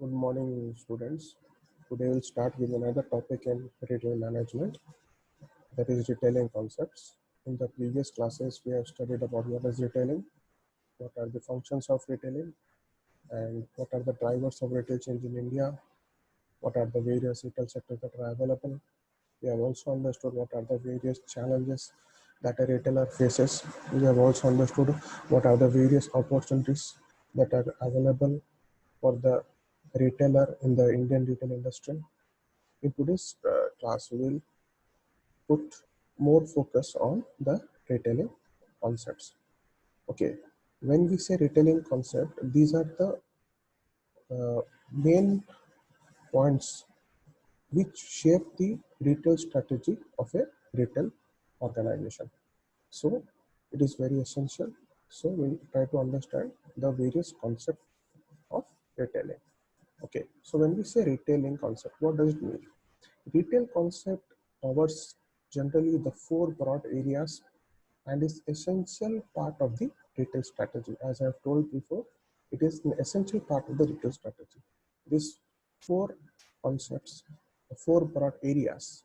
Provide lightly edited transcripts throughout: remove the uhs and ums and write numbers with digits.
Good morning, students. Today we'll start with another topic in retail management, that is retailing concepts. In the previous classes, we have studied about what is retailing, what are the functions of retailing, and what are the drivers of retail change in India, what are the various retail sectors that are available. We have also understood what are the various challenges that a retailer faces. We have also understood what are the various opportunities that are available for the retailer in the Indian retail industry. In today's class, we will put more focus on the retailing concepts. Okay, when we say retailing concept, these are the main points which shape the retail strategy of a retail organization. So it is very essential. So we'll try to understand the various concepts of retailing. Okay, so when we say retailing concept, what does it mean? Retail concept covers generally the four broad areas and is essential part of the retail strategy. As I have told before, it is an essential part of the retail strategy. These four concepts, the four broad areas,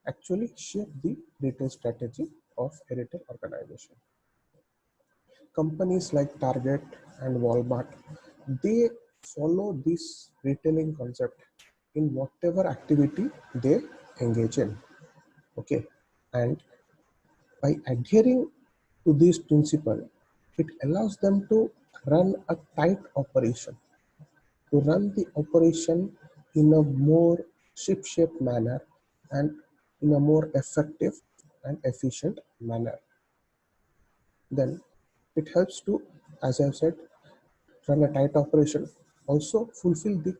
actually shape the retail strategy of a retail organization. Companies like Target and Walmart, they follow this retailing concept in whatever activity they engage in. Okay, and by adhering to this principle, it allows them to run a tight operation, to run the operation in a more ship-shape manner and in a more effective and efficient manner. Then it helps to, as I've said, run a tight operation, also fulfill the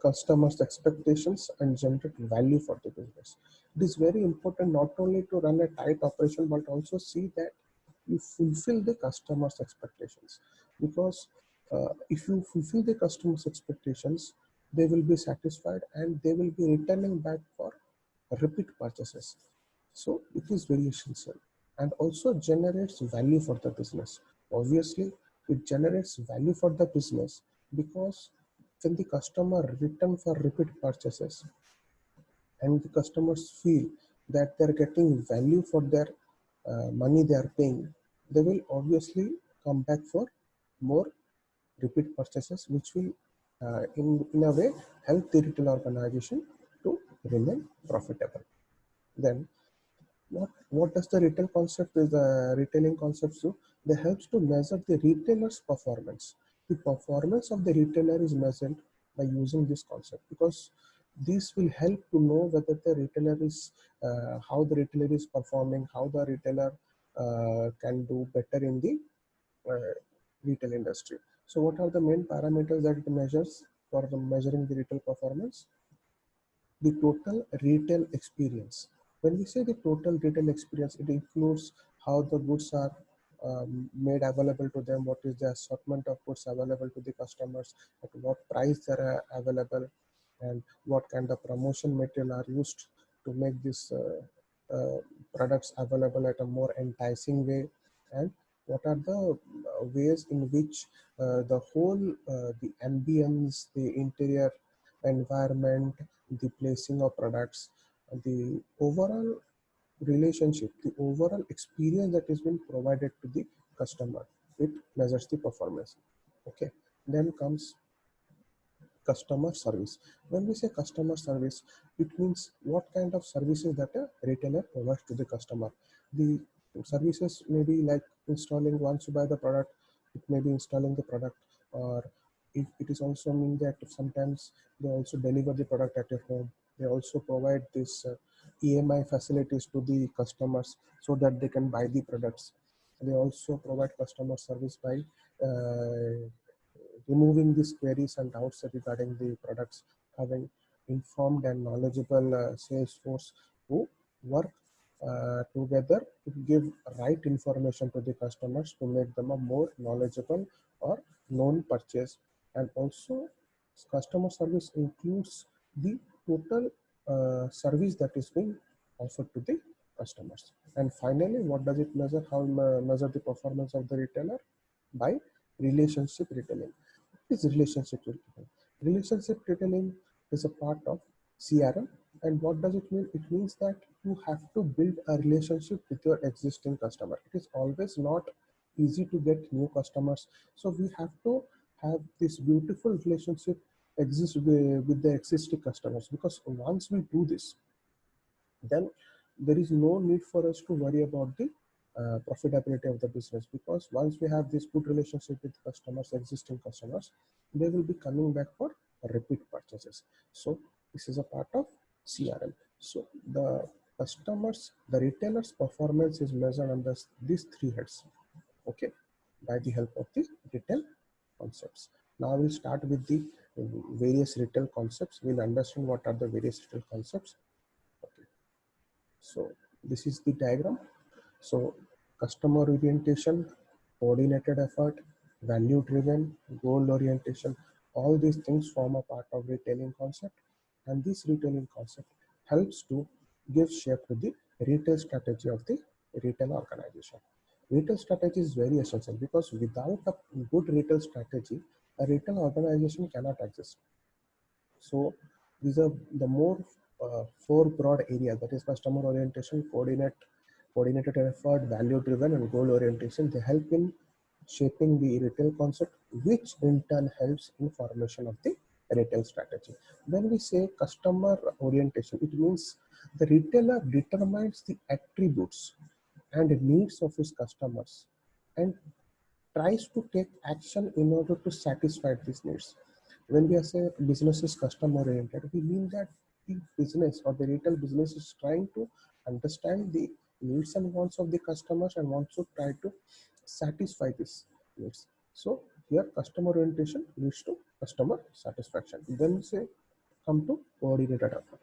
customers' expectations and generate value for the business. It is very important not only to run a tight operation but also see that you fulfill the customers' expectations, because if you fulfill the customers' expectations, they will be satisfied and they will be returning back for repeat purchases. So it is very essential and also generates value for the business. Obviously, it generates value for the business because when the customer return for repeat purchases and the customers feel that they're getting value for their money they are paying, they will obviously come back for more repeat purchases, which will in a way help the retail organization to remain profitable. Then what does the retail concept is the retailing concepts do? They helps to measure the retailer's performance. The performance of the retailer is measured by using this concept, because this will help to know whether the retailer is how the retailer is performing, how the retailer can do better in the retail industry. So what are the main parameters that it measures for measuring the retail performance? The total retail experience. When we say the total retail experience, it includes how the goods are made available to them, what is the assortment of goods available to the customers, at what price they are available, and what kind of promotion material are used to make these products available at a more enticing way, and what are the ways in which the ambience, the interior environment, the placing of products, the overall relationship, the overall experience that is being provided to the customer. It measures the performance. Okay, then comes customer service. When we say customer service, it means what kind of services that a retailer provides to the customer. The services may be like installing, once you buy the product, it may be installing the product, or it is also mean that sometimes they also deliver the product at your home. They also provide this EMI facilities to the customers so that they can buy the products. They also provide customer service by removing these queries and doubts regarding the products, having informed and knowledgeable sales force who work together to give right information to the customers to make them a more knowledgeable or known purchase. And also customer service includes the total service that is being offered to the customers. And finally, what does it measure? How measure the performance of the retailer? By relationship retailing. What is relationship retailing? Relationship retailing is a part of CRM. And what does it mean? It means that you have to build a relationship with your existing customer. It is always not easy to get new customers. So we have to have this beautiful relationship exist with the existing customers, because once we do this, then there is no need for us to worry about the profitability of the business, because once we have this good relationship with customers, existing customers, they will be coming back for repeat purchases. So this is a part of CRM. So the the retailers performance is measured under these three heads, okay, by the help of the retail concepts. Now we'll start with the various retail concepts. We'll understand what are the various retail concepts. Okay. So this is the diagram. So customer orientation, coordinated effort, value driven, goal orientation, all these things form a part of retailing concept. And this retailing concept helps to give shape to the retail strategy of the retail organization. Retail strategy is very essential, because without a good retail strategy, a retail organization cannot exist. So these are the more four broad areas, that is customer orientation, coordinated effort, value driven, and goal orientation. They help in shaping the retail concept, which in turn helps in formation of the retail strategy. When we say customer orientation, it means the retailer determines the attributes and needs of his customers and tries to take action in order to satisfy these needs. When we say business is customer oriented, we mean that the business or the retail business is trying to understand the needs and wants of the customers and wants to try to satisfy these needs. So here customer orientation leads to customer satisfaction. Then we say come to coordinated effort.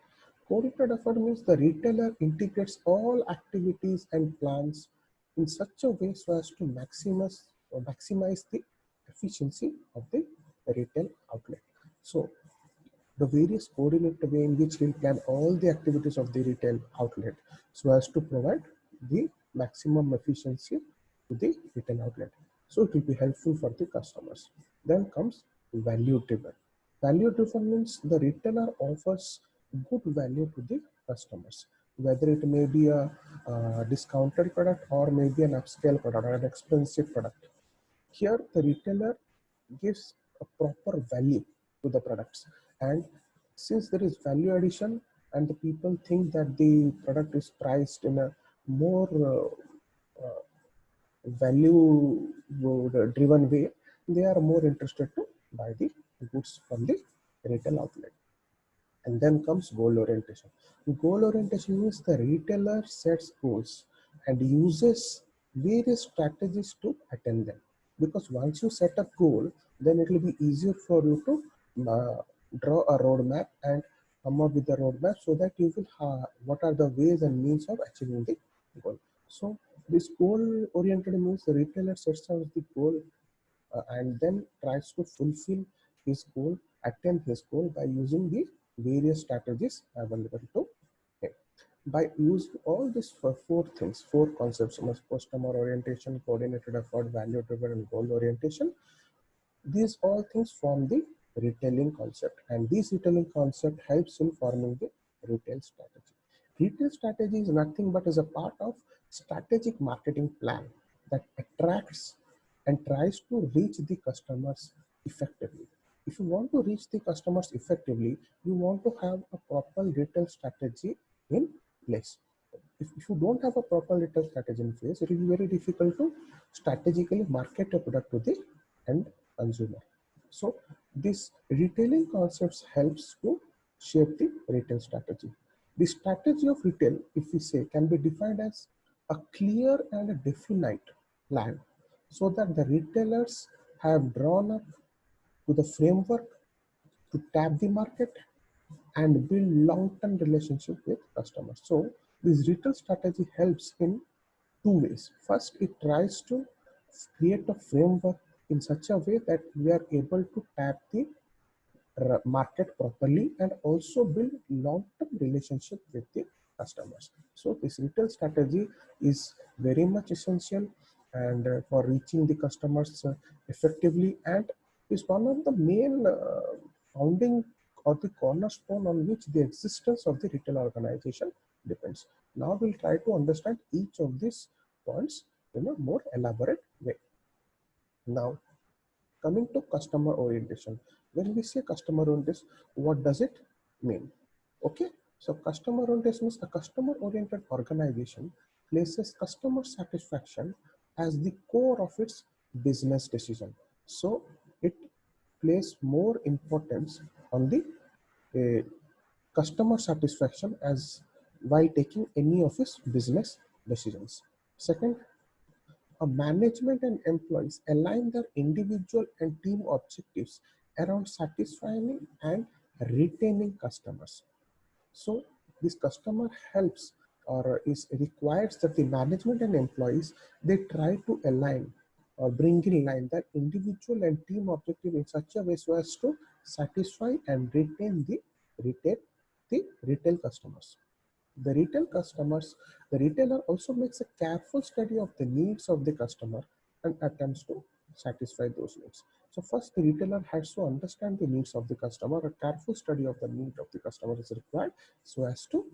Coordinated effort means the retailer integrates all activities and plans in such a way so as to maximize the efficiency of the retail outlet. So the various coordinated way in which we'll plan all the activities of the retail outlet so as to provide the maximum efficiency to the retail outlet. So it will be helpful for the customers. Then comes value driven. Value driven means the retailer offers good value to the customers, whether it may be a discounted product or maybe an upscale product or an expensive product. Here the retailer gives a proper value to the products, and since there is value addition and the people think that the product is priced in a more value driven way, they are more interested to buy the goods from the retail outlet. And then comes goal orientation. Goal orientation means the retailer sets goals and uses various strategies to attain them. Because once you set a goal, then it will be easier for you to draw a roadmap and come up with a roadmap so that you will what are the ways and means of achieving the goal. So this goal oriented means the retailer sets out the goal and then tries to fulfill his goal, attain his goal by using the various strategies available to him. By using all these four things, four concepts, customer orientation, coordinated effort, value driven, and goal orientation, these all things form the retailing concept, and this retailing concept helps in forming the retail strategy. Retail strategy is nothing but is a part of strategic marketing plan that attracts and tries to reach the customers effectively. If you want to reach the customers effectively, you want to have a proper retail strategy in place. If you don't have a proper retail strategy in place, it will be very difficult to strategically market a product to the end consumer. So this retailing concepts helps to shape the retail strategy. The strategy of retail, if we say, can be defined as a clear and a definite plan so that the retailers have drawn up to the framework to tap the market and build long-term relationship with customers. So this retail strategy helps in two ways. First, it tries to create a framework in such a way that we are able to tap the market properly and also build long-term relationship with the customers. So this retail strategy is very much essential and for reaching the customers effectively, and is one of the main founding or the cornerstone on which the existence of the retail organization depends. Now we'll try to understand each of these points in a more elaborate way. Now, coming to customer orientation. When we say customer orientation, what does it mean? Okay, so customer orientation is a customer oriented organization places customer satisfaction as the core of its business decision. So it place more importance on the uh, customer satisfaction as while taking any of its business decisions. Second, a management and employees align their individual and team objectives around satisfying and retaining customers. So this customer helps or is requires that the management and employees, they try to align or bring in line their individual and team objective in such a way so as to satisfy and retain retail the retail customers. The retailer also makes a careful study of the needs of the customer and attempts to satisfy those needs. So first, the retailer has to understand the needs of the customer. A careful study of the need of the customer is required so as to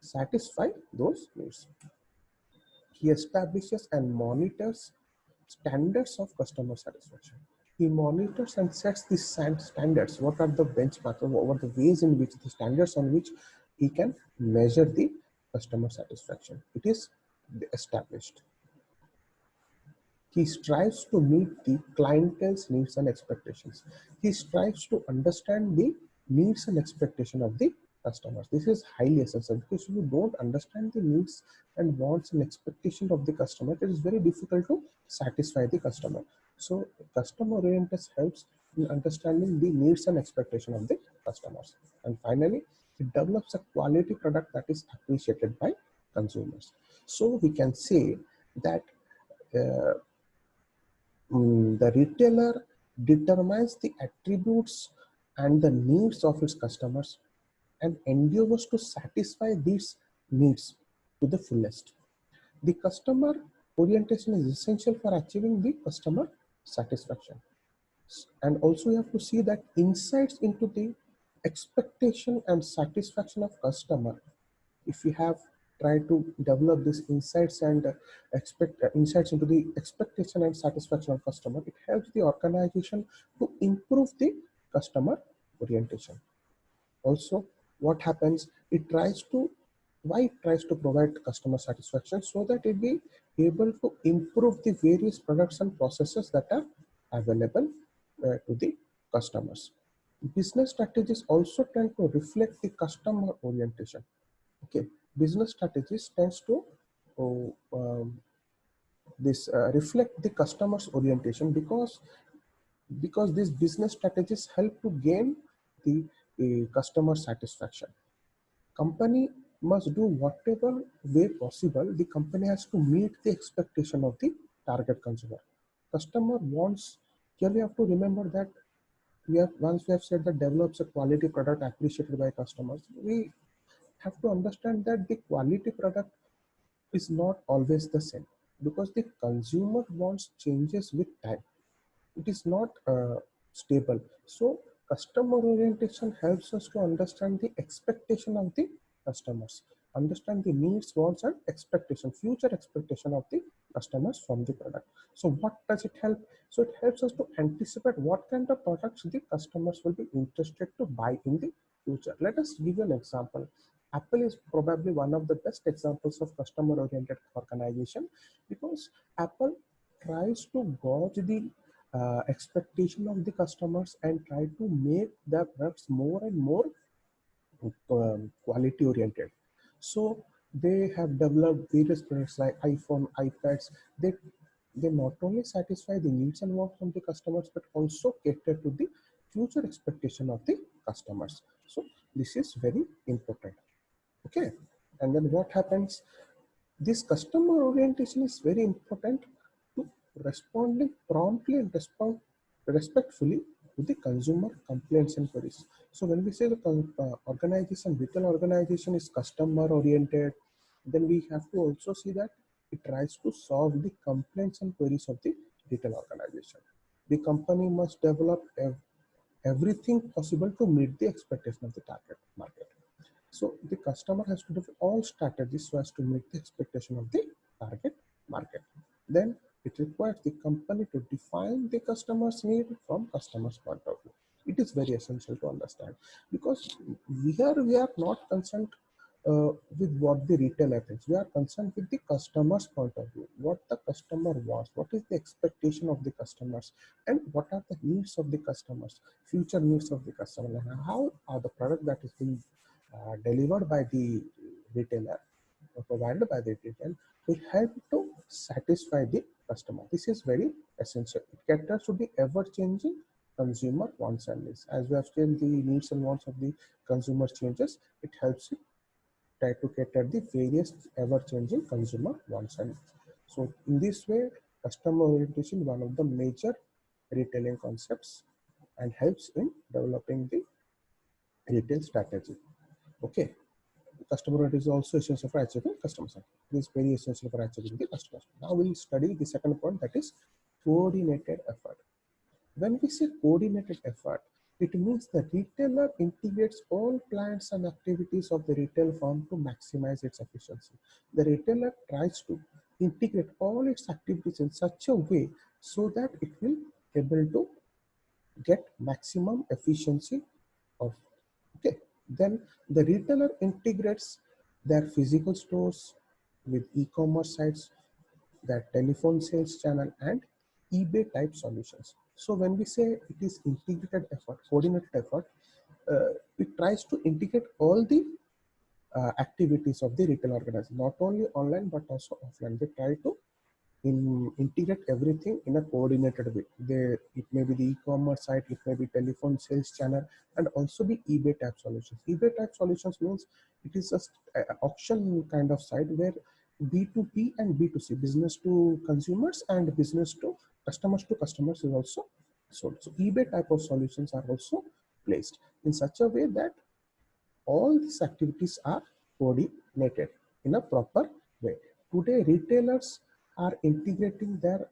satisfy those needs. He establishes and monitors standards of customer satisfaction. He monitors and sets the standards. What are the benchmarks? What are the ways in which the standards on which he can measure the customer satisfaction? It is established. He strives to meet the clientele's needs and expectations. He strives to understand the needs and expectation of the customers. This is highly essential because if you don't understand the needs and wants and expectation of the customer, it is very difficult to satisfy the customer. So customer oriented helps in understanding the needs and expectation of the customers. And finally, it develops a quality product that is appreciated by consumers. So we can say that uh, the retailer determines the attributes and the needs of its customers and endeavors to satisfy these needs to the fullest. The customer orientation is essential for achieving the customer satisfaction. And also you have to see that insights into the expectation and satisfaction of customer. If we have tried to develop these insights and insights into the expectation and satisfaction of customer, it helps the organization to improve the customer orientation. Also, what happens, it tries to why it tries to provide customer satisfaction so that it be able to improve the various products and processes that are available to the customers. Business strategies also tend to reflect the customer orientation. Okay, business strategies tends to oh, this reflect the customer's orientation because these business strategies help to gain the customer satisfaction. Company must do whatever way possible. The company has to meet the expectation of the target consumer. Customer wants. Here we have to remember that once we have said that develops a quality product appreciated by customers, we have to understand that the quality product is not always the same because the consumer wants changes with time. It is not stable. So customer orientation helps us to understand the expectation of the customers, understand the needs, wants, and expectation, future expectation of the customers from the product. So what does it help? So it helps us to anticipate what kind of products the customers will be interested to buy in the future. Let us give you an example. Apple is probably one of the best examples of customer oriented organization because Apple tries to gauge the expectation of the customers and try to make their products more and more quality oriented. So they have developed various products like iPhone, iPads. They not only satisfy the needs and wants from the customers but also cater to the future expectation of the customers. So this is very important. Okay, and then what happens? This customer orientation is very important to responding promptly and respectfully to the consumer complaints and queries. So when we say the organization, retail organization is customer oriented, then we have to also see that it tries to solve the complaints and queries of the retail organization. The company must develop everything possible to meet the expectation of the target market. So the customer has to do all strategies so as to meet the expectation of the target market. Then it requires the company to define the customer's need from customer's point of view. It is very essential to understand, because here we are not concerned with what the retailer thinks. We are concerned with the customer's point of view, what the customer wants, what is the expectation of the customers, and what are the needs of the customers, future needs of the customer, and how are the product that is being delivered by the retailer or provided by the retailer will help to satisfy the customer. This is very essential. It caters to the ever-changing consumer wants and needs. As we have seen, the needs and wants of the consumer changes, it helps you try to cater the various ever-changing consumer wants and needs. So in this way, customer orientation is one of the major retailing concepts and helps in developing the retail strategy. Okay, customer orientation is also essential for achieving customer satisfaction. It is very essential for achieving the customer satisfaction. Now we'll study the second point, that is coordinated effort. When we say coordinated effort, it means the retailer integrates all plans and activities of the retail firm to maximize its efficiency. The retailer tries to integrate all its activities in such a way so that it will able to get maximum efficiency of. Okay, then the retailer integrates their physical stores with e-commerce sites, their telephone sales channel, and eBay type solutions. So when we say it is integrated effort, coordinated effort, it tries to integrate all the activities of the retail organization, not only online but also offline. They try to integrate everything in a coordinated way. It may be the e-commerce site, it may be telephone sales channel, and also the eBay type solutions. eBay type solutions means it is just an auction kind of site where B2B and B2C, business to consumers and business to customers is also sold. So eBay type of solutions are also placed in such a way that all these activities are coordinated in a proper way. Today, retailers are integrating their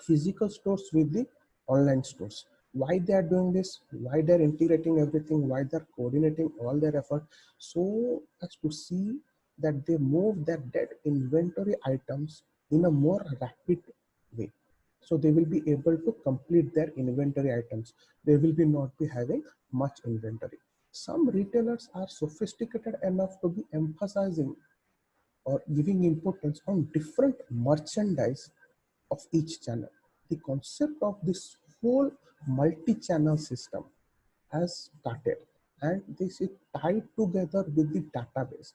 physical stores with the online stores. Why they are doing this? Why they're integrating everything? Why they're coordinating all their effort? So as to see that they move their dead inventory items in a more rapid way. So they will be able to complete their inventory items. They will be not be having much inventory. Some retailers are sophisticated enough to be emphasizing or giving importance on different merchandise of each channel. The concept of this whole multi-channel system has started, and this is tied together with the database.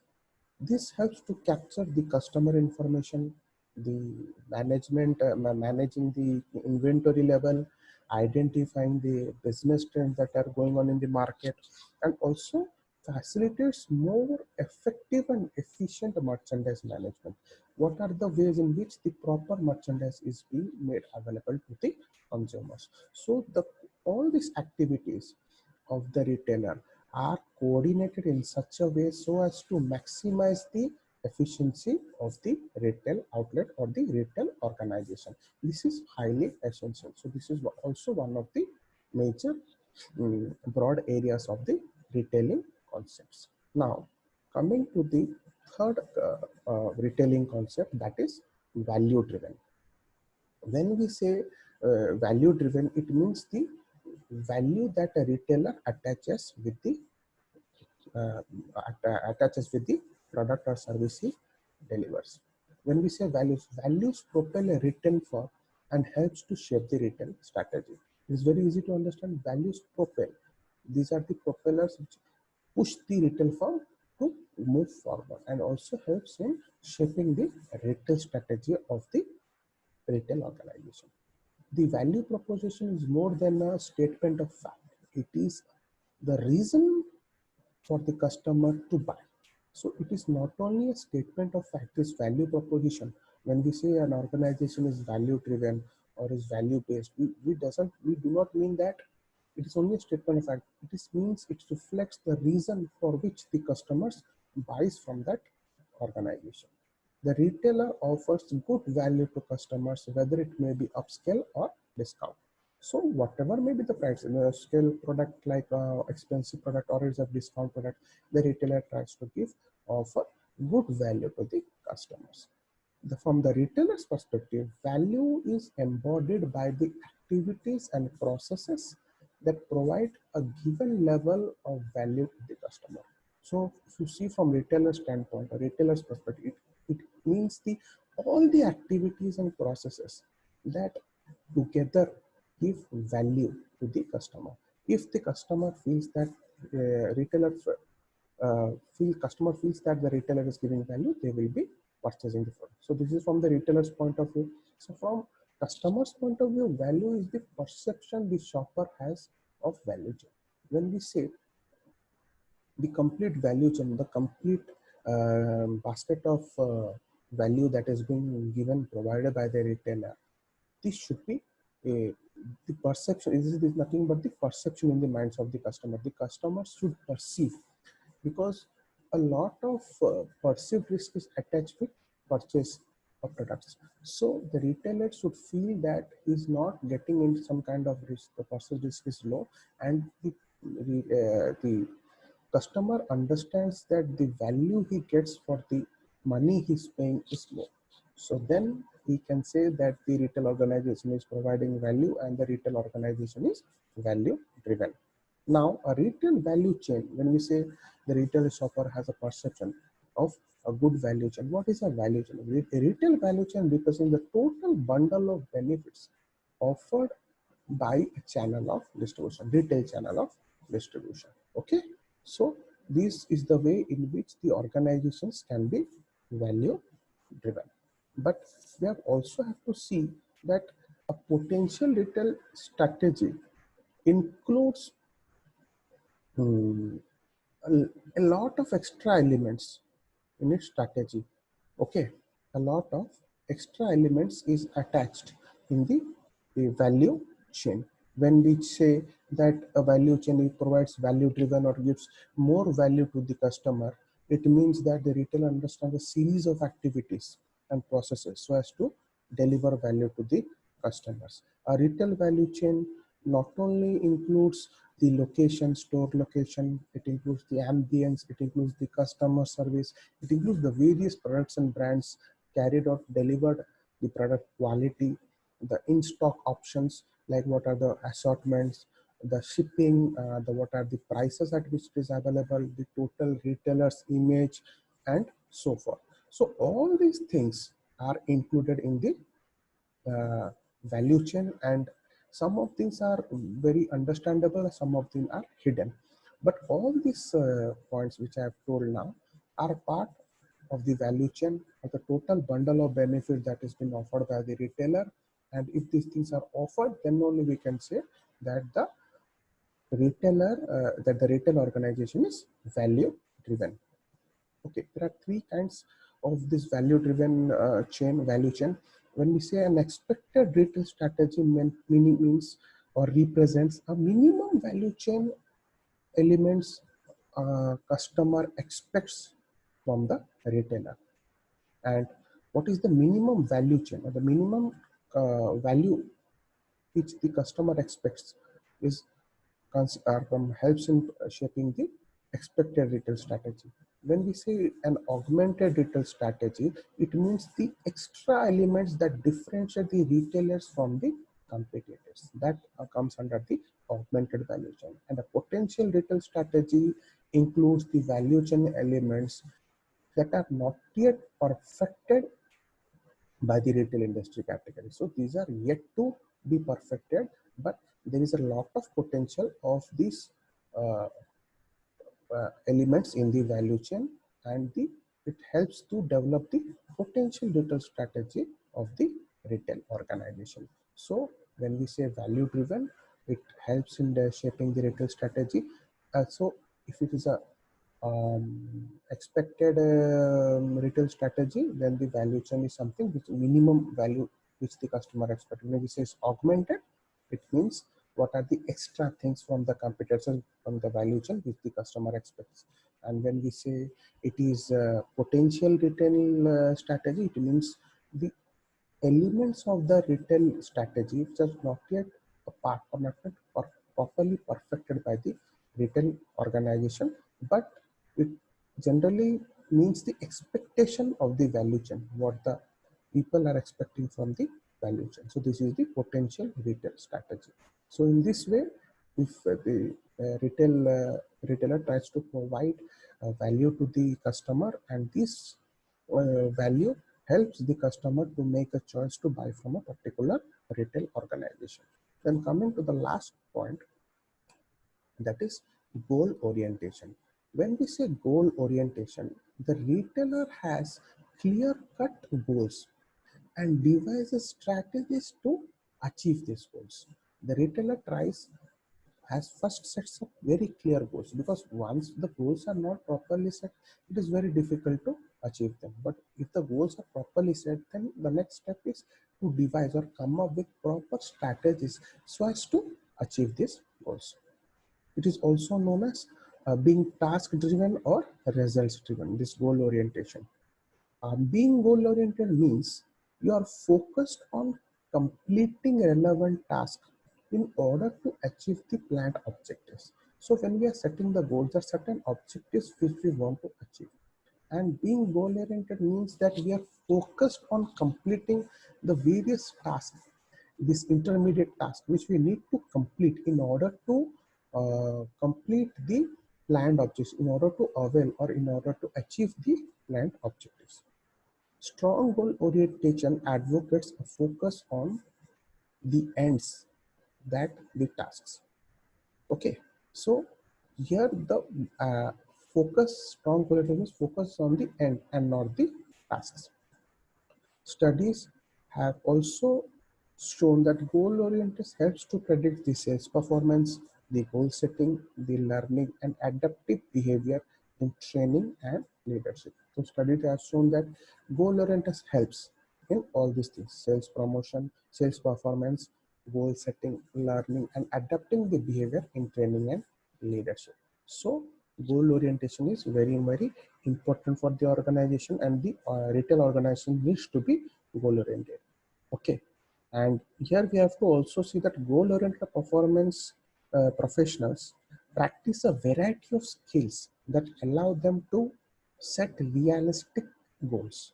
This helps to capture the customer information, the management, managing the inventory level, identifying the business trends that are going on in the market, and also facilitates more effective and efficient merchandise management. What are the ways in which the proper merchandise is being made available to the consumers? So all these activities of the retailer are coordinated in such a way so as to maximize the efficiency of the retail outlet or the retail organization. This is highly essential. So this is also one of the major broad areas of the retailing concepts. Now, coming to the third retailing concept, that is value driven. When we say value driven, it means the value that a retailer attaches with the product or service he delivers. When we say values, values propel a retail firm and helps to shape the retail strategy. It's very easy to understand. Values propel. These are the propellers which push the retail firm to move forward and also helps in shaping the retail strategy of the retail organization. The value proposition is more than a statement of fact. It is the reason for the customer to buy. So it is not only a statement of fact, this value proposition. When we say an organization is value driven or is value based, we do not mean that it is only a statement of fact. It means it reflects the reason for which the customers buys from that organization. The retailer offers good value to customers, whether it may be upscale or discount. So whatever may be the price, in a scale product like expensive product or it's a discount product, the retailer tries to offer good value to the customers. From the retailer's perspective, value is embodied by the activities and processes that provide a given level of value to the customer. So if you see from retailer's standpoint, a retailer's perspective, it means all the activities and processes that together give value to the customer. If the customer feels that retailer customer feels that the retailer is giving value, they will be purchasing the product. So this is from the retailer's point of view. So from customer's point of view, value is the perception the shopper has of value chain. When we say the complete value chain, the complete basket of value that is being given, provided by the retailer, this should be a, the perception. This is nothing but the perception in the minds of the customer. The customer should perceive, because a lot of perceived risk is attached with purchase of products. So the retailer should feel that he's not getting into some kind of risk. The perceived risk is low, and the customer understands that the value he gets for the money he's paying is low. So then we can say that the retail organization is providing value and the retail organization is value driven. Now, a retail value chain, when we say the retail shopper has a perception of a good value chain, what is a value chain? A retail value chain represents the total bundle of benefits offered by a channel of distribution, retail channel of distribution. Okay, so this is the way in which the organizations can be value driven. But we have also have to see that a potential retail strategy includes a lot of extra elements in its strategy. Okay, a lot of extra elements is attached in the value chain. When we say that a value chain provides value driven or gives more value to the customer, it means that the retailer understands a series of activities and processes so as to deliver value to the customers. A retail value chain not only includes the location, store location, it includes the ambience, it includes the customer service, it includes the various products and brands carried out, delivered, the product quality, the in-stock options, like what are the assortments, the shipping, what are the prices at which it is available, the total retailer's image, and so forth. So all these things are included in the value chain, and some of things are very understandable, some of them are hidden. But all these points which I have told now are part of the value chain, of the total bundle of benefit that has been offered by the retailer. And if these things are offered, then only we can say that the retail organization is value driven. Okay, there are three kinds of this value driven value chain. When we say an expected retail strategy means or represents a minimum value chain elements customer expects from the retailer. And what is the minimum value chain, or the minimum value which the customer expects is helps in shaping the expected retail strategy. When we say an augmented retail strategy, it means the extra elements that differentiate the retailers from the competitors. That comes under the augmented value chain. And a potential retail strategy includes the value chain elements that are not yet perfected by the retail industry category. So these are yet to be perfected, but there is a lot of potential of these uh, elements in the value chain, and it helps to develop the potential retail strategy of the retail organization. So when we say value driven, it helps in shaping the retail strategy. So if it is a expected retail strategy, then the value chain is something which minimum value which the customer expects. When we say augmented, it means what are the extra things from the competitors from the value chain which the customer expects. And when we say it is potential retail strategy, it means the elements of the retail strategy which are not yet or properly perfected by the retail organization, but it generally means the expectation of the value chain, what the people are expecting from the value chain. So this is the potential retail strategy. So in this way, if the retailer tries to provide value to the customer, and this value helps the customer to make a choice to buy from a particular retail organization. Then coming to the last point, that is goal orientation. When we say goal orientation, the retailer has clear cut goals and devises strategies to achieve these goals. The retailer tries has first sets up very clear goals, because once the goals are not properly set, it is very difficult to achieve them. But if the goals are properly set, then the next step is to devise or come up with proper strategies so as to achieve these goals. It is also known as being task driven or results driven, this goal orientation. Being goal oriented means you are focused on completing relevant tasks in order to achieve the planned objectives. So when we are setting the goals, there are certain objectives which we want to achieve. And being goal oriented means that we are focused on completing the various tasks, this intermediate task which we need to complete in order to complete the planned objectives, in order to avail or in order to achieve the planned objectives. Strong goal orientation advocates a focus on the ends that the tasks. Okay, so here the strong goal orientation is focus on the end and not the tasks. Studies have also shown that goal oriented helps to predict the sales performance, the goal setting, the learning, and adaptive behavior in training and leadership. So studies have shown that goal oriented helps in all these things: sales promotion, sales performance, goal setting, learning, and adapting the behavior in training and leadership. So goal orientation is very, very important for the organization, and the retail organization needs to be goal oriented. Okay, and here we have to also see that goal oriented performance professionals practice a variety of skills that allow them to set realistic goals,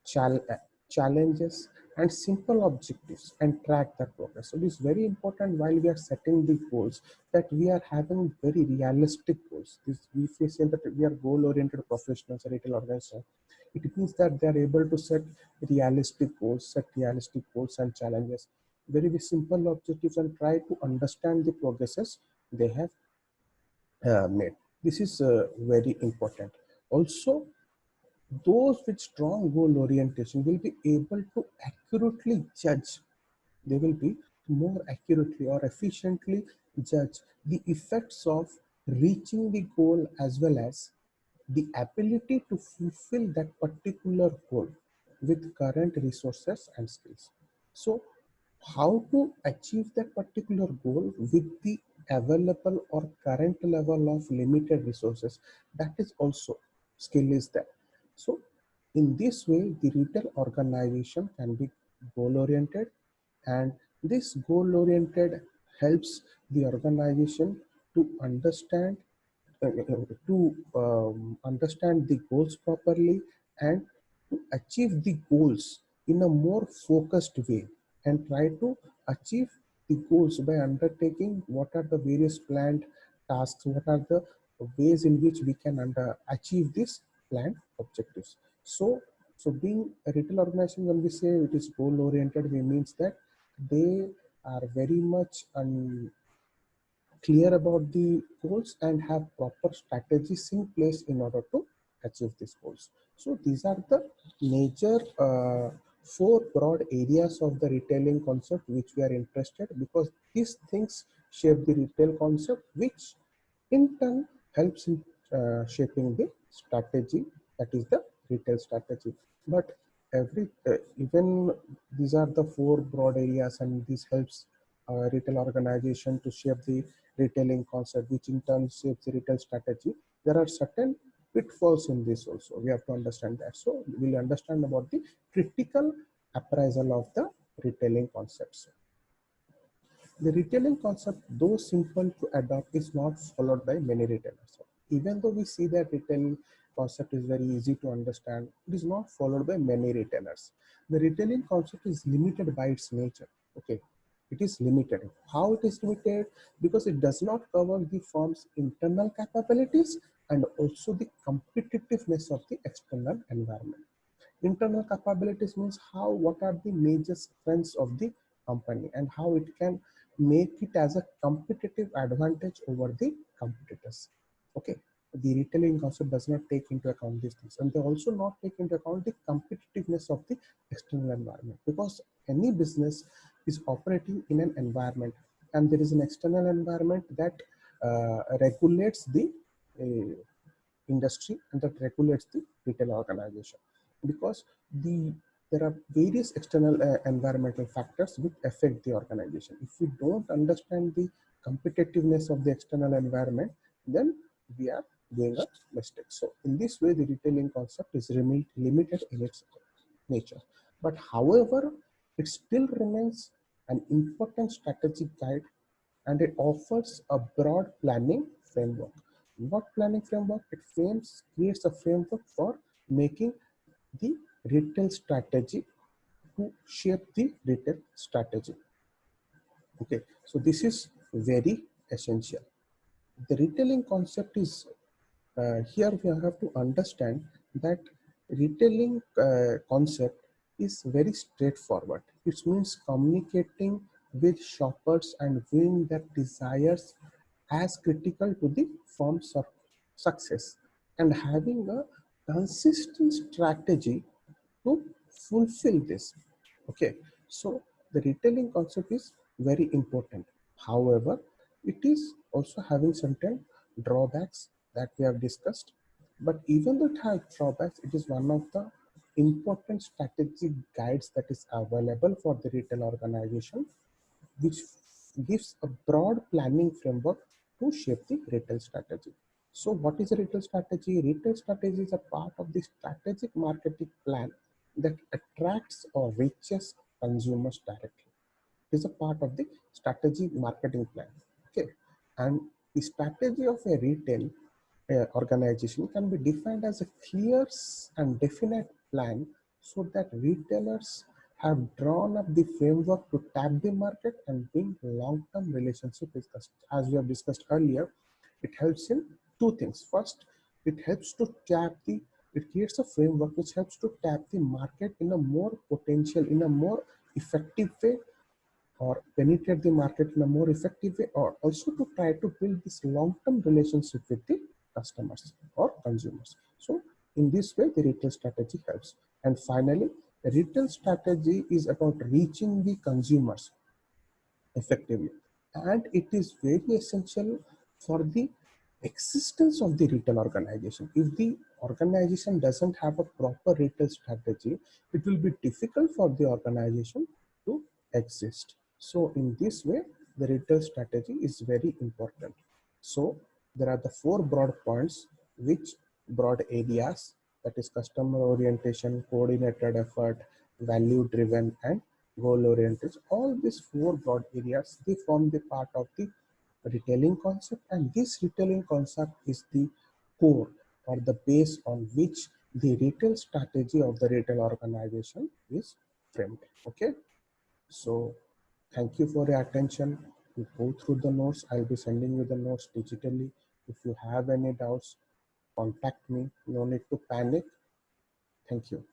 chal- uh, challenges, and simple objectives and track their progress. So it is very important while we are setting the goals that we are having very realistic goals. This, if we say that we are goal-oriented professionals, retail organization, it means that they are able to set realistic goals and challenges, very, very simple objectives, and try to understand the progresses they have made. This is very important. Also, those with strong goal orientation will be able to accurately judge, they will be more accurately or efficiently judge the effects of reaching the goal, as well as the ability to fulfill that particular goal with current resources and skills. So how to achieve that particular goal with the available or current level of limited resources, that is also skill is there. So in this way, the retail organization can be goal oriented, and this goal oriented helps the organization to understand the goals properly, and to achieve the goals in a more focused way, and try to achieve the goals by undertaking what are the various planned tasks, what are the ways in which we can achieve these planned objectives. So being a retail organization, when we say it is goal oriented, we means that they are very much clear about the goals and have proper strategies in place in order to achieve these goals. So these are the major four broad areas of the retailing concept which we are interested, because these things shape the retail concept, which in turn helps in shaping the strategy, that is the retail strategy. But even these are the four broad areas, and this helps retail organization to shape the retailing concept, which in turn shapes the retail strategy. There are certain pitfalls in this also, we have to understand that. So we'll understand about the critical appraisal of the retailing concepts. The retailing concept, though simple to adopt, is not followed by many retailers. Even though we see that retailing concept is very easy to understand, it is not followed by many retailers. The retailing concept is limited by its nature. Okay, it is limited. How it is limited? Because it does not cover the firm's internal capabilities and also the competitiveness of the external environment. Internal capabilities means what are the major strengths of the company and how it can make it as a competitive advantage over the competitors. Okay, the retailing concept does not take into account these things, and they also not take into account the competitiveness of the external environment, because any business is operating in an environment, and there is an external environment that regulates the uh, industry and that regulates the retail organization, because there are various external environmental factors which affect the organization. If we don't understand the competitiveness of the external environment, then we are doing a mistake. So in this way, the retailing concept is limited in its nature. But however, it still remains an important strategic guide, and it offers a broad planning framework. What planning framework? It creates a framework for making the retail strategy, to shape the retail strategy. Okay, so this is very essential. The retailing concept is here we have to understand that retailing concept is very straightforward. It means communicating with shoppers and viewing their desires as critical to the firm's success, and having a consistent strategy to fulfill this. Okay, so the retailing concept is very important. However, it is also having certain drawbacks that we have discussed. But even though it has drawbacks, it is one of the important strategic guides that is available for the retail organization, which gives a broad planning framework to shape the retail strategy. So what is a retail strategy? Retail strategy is a part of the strategic marketing plan that attracts or reaches consumers directly. It is a part of the strategic marketing plan. Okay, and the strategy of a retail organization can be defined as a clear and definite plan, so that retailers have drawn up the framework to tap the market and build long-term relationship with customers. As we have discussed earlier, it helps in two things. First, it helps to it creates a framework which helps to tap the market in a more potential, in a more effective way, or penetrate the market in a more effective way, or also to try to build this long-term relationship with the customers or consumers. So in this way, the retail strategy helps. And finally, the retail strategy is about reaching the consumers effectively, and it is very essential for the existence of the retail organization. If the organization doesn't have a proper retail strategy, it will be difficult for the organization to exist. So in this way, the retail strategy is very important. So there are the four broad points, which broad areas, that is customer orientation, coordinated effort, value driven, and goal oriented. All these four broad areas, they form the part of the retailing concept, and this retailing concept is the core or the base on which the retail strategy of the retail organization is framed. Okay, so thank you for your attention. You go through the notes. I'll be sending you the notes digitally. If you have any doubts, contact me. No need to panic. Thank you.